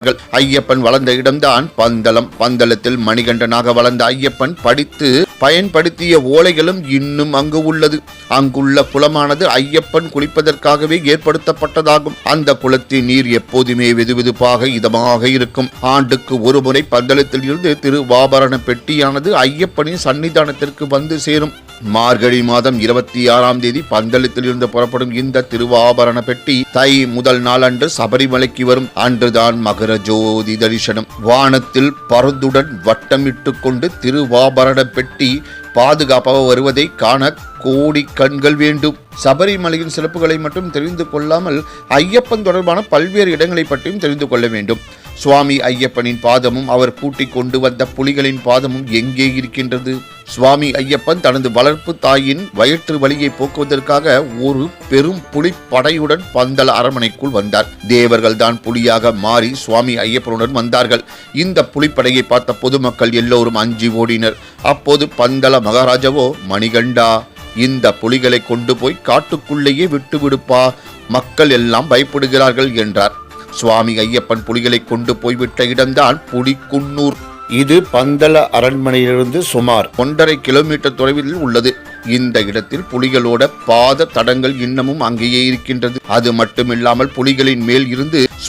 ஐயப்பன் வளர்ந்த இடம்தான் பந்தளம். பந்தளத்தில் மணிகண்டனாக வளர்ந்த ஐயப்பன் படித்து பயன்படுத்திய ஓலைகளும் இன்னும் அங்கு உள்ளது. அங்குள்ள குளமானது ஐயப்பன் குளிப்பதற்காகவே ஏற்படுத்தப்பட்டதாகும். அந்த குளத்தின் நீர் எப்போதுமே வெதுவெதுப்பாக இதமாக இருக்கும். ஆண்டுக்கு ஒரு முறை பந்தளத்தில் இருந்து திருவாபரண பெட்டியானது ஐயப்பனின் சன்னிதானத்திற்கு வந்து சேரும். மார்கழி மாதம் 26ஆம் தேதி பந்தளத்தில் இருந்து புறப்படும் இந்த திருவாபரண பெட்டி தை முதல் நாள் அன்று சபரிமலைக்கு வரும். அன்றுதான் மகர ஜோதி தரிசனம். வானத்தில் பருந்துடன் வட்டமிட்டு கொண்டு திருவாபரண பெட்டி பாதுகாப்பாக வருவதை காண கோடி கண்கள் வேண்டும். சபரிமலையின் சிறப்புகளை மட்டும் தெரிந்து கொள்ளாமல் ஐயப்பன் தொடர்பான பல்வேறு இடங்களை பற்றியும் தெரிந்து கொள்ள வேண்டும். சுவாமி ஐயப்பனின் பாதமும் அவர் கூட்டிக் கொண்டு வந்த புலிகளின் பாதமும் எங்கே இருக்கின்றது? சுவாமி ஐயப்பன் தனது வளர்ப்பு தாயின் வயிற்று வலியை போக்குவதற்காக ஒரு பெரும் புலிப்படையுடன் பந்தள அரண்மனைக்குள் வந்தார். தேவர்கள் தான் புலியாக மாறி சுவாமி ஐயப்பனுடன் வந்தார்கள். இந்த புலிப்படையை பார்த்த பொதுமக்கள் எல்லோரும் அஞ்சி ஓடினர். அப்போது பந்தள மகாராஜாவோ, மணிகண்டா, இந்த புலிகளை கொண்டு போய் காட்டுக்குள்ளேயே விட்டு விடுப்பா, மக்கள் எல்லாம் பயப்படுகிறார்கள் என்றார். சுவாமி ஐயப்பன் புலிகளை கொண்டு போய்விட்ட இடம்தான் புலிக்குன்னூர். இது பந்தள அரண்மனையிலிருந்து சுமார் 1.5 கிலோமீட்டர் தொலைவில் உள்ளது. இந்த இடத்தில் புலிகளோட பாத தடங்கள் இன்னமும் அங்கேயே இருக்கின்றது. அது மட்டுமில்லாமல் புலிகளின் மேல் இருந்து